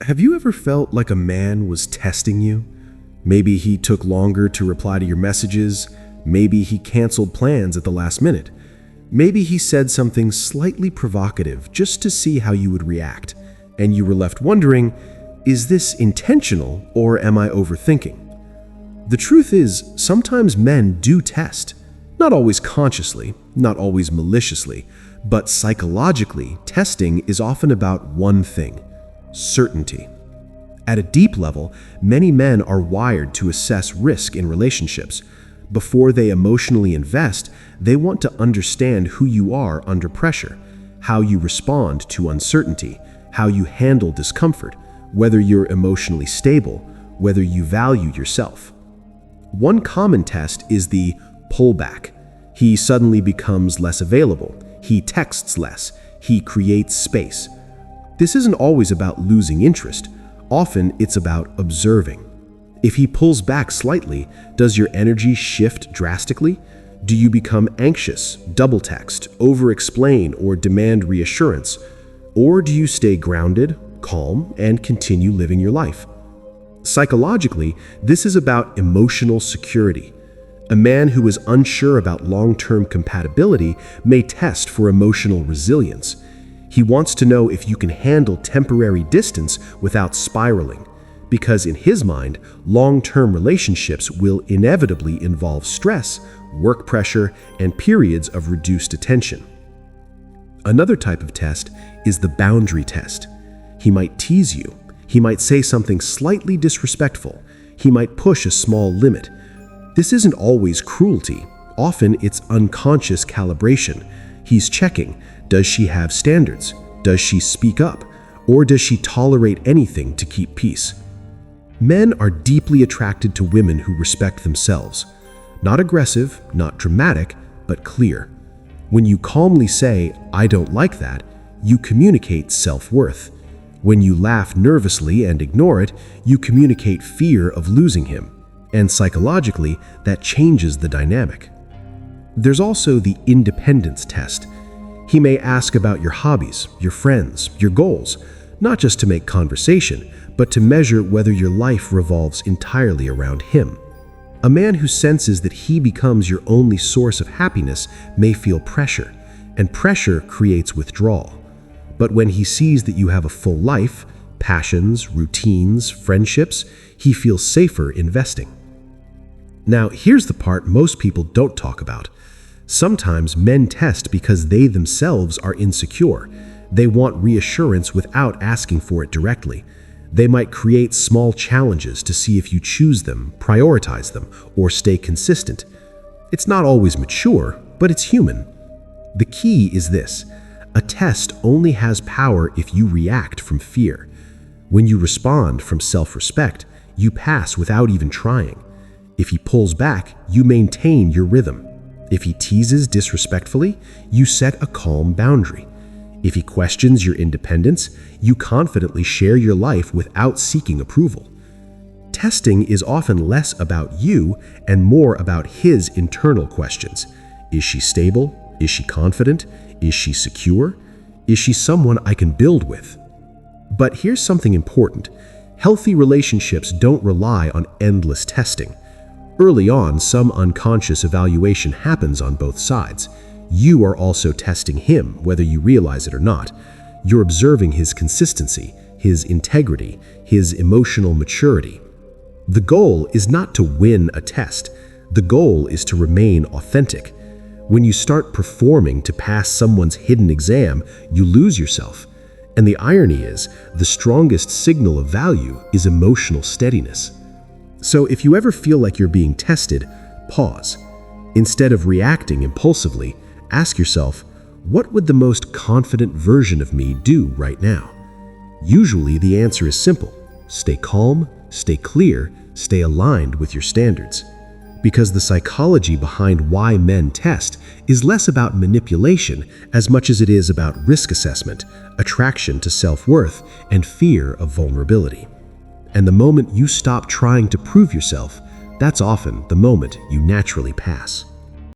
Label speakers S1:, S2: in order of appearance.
S1: Have you ever felt like a man was testing you? Maybe he took longer to reply to your messages. Maybe he canceled plans at the last minute. Maybe he said something slightly provocative just to see how you would react. And you were left wondering, is this intentional or am I overthinking? The truth is, sometimes men do test. Not always consciously, not always maliciously, but psychologically, testing is often about one thing: certainty. At a deep level, many men are wired to assess risk in relationships. Before they emotionally invest, they want to understand who you are under pressure, how you respond to uncertainty, how you handle discomfort, whether you're emotionally stable, whether you value yourself. One common test is the pullback. He suddenly becomes less available. He texts less. He creates space. This isn't always about losing interest. Often it's about observing. If he pulls back slightly, does your energy shift drastically? Do you become anxious, double text, over-explain, or demand reassurance? Or do you stay grounded, calm, and continue living your life? Psychologically, this is about emotional security. A man who is unsure about long-term compatibility may test for emotional resilience. He wants to know if you can handle temporary distance without spiraling, because in his mind, long-term relationships will inevitably involve stress, work pressure, and periods of reduced attention. Another type of test is the boundary test. He might tease you. He might say something slightly disrespectful. He might push a small limit. This isn't always cruelty. Often it's unconscious calibration. He's checking, does she have standards? Does she speak up? Or does she tolerate anything to keep peace? Men are deeply attracted to women who respect themselves. Not aggressive, not dramatic, but clear. When you calmly say, "I don't like that," you communicate self-worth. When you laugh nervously and ignore it, you communicate fear of losing him. And psychologically, that changes the dynamic. There's also the independence test. He may ask about your hobbies, your friends, your goals, not just to make conversation, but to measure whether your life revolves entirely around him. A man who senses that he becomes your only source of happiness may feel pressure, and pressure creates withdrawal. But when he sees that you have a full life, passions, routines, friendships, he feels safer investing. Now, here's the part most people don't talk about. Sometimes men test because they themselves are insecure. They want reassurance without asking for it directly. They might create small challenges to see if you choose them, prioritize them, or stay consistent. It's not always mature, but it's human. The key is this: a test only has power if you react from fear. When you respond from self-respect, you pass without even trying. If he pulls back, you maintain your rhythm. If he teases disrespectfully, you set a calm boundary. If he questions your independence, you confidently share your life without seeking approval. Testing is often less about you and more about his internal questions. Is she stable? Is she confident? Is she secure? Is she someone I can build with? But here's something important. Healthy relationships don't rely on endless testing. Early on, some unconscious evaluation happens on both sides. You are also testing him, whether you realize it or not. You're observing his consistency, his integrity, his emotional maturity. The goal is not to win a test. The goal is to remain authentic. When you start performing to pass someone's hidden exam, you lose yourself. And the irony is, the strongest signal of value is emotional steadiness. So if you ever feel like you're being tested, pause. Instead of reacting impulsively, ask yourself, what would the most confident version of me do right now? Usually the answer is simple: stay calm, stay clear, stay aligned with your standards. Because the psychology behind why men test is less about manipulation as much as it is about risk assessment, attraction to self-worth, and fear of vulnerability. And the moment you stop trying to prove yourself, that's often the moment you naturally pass.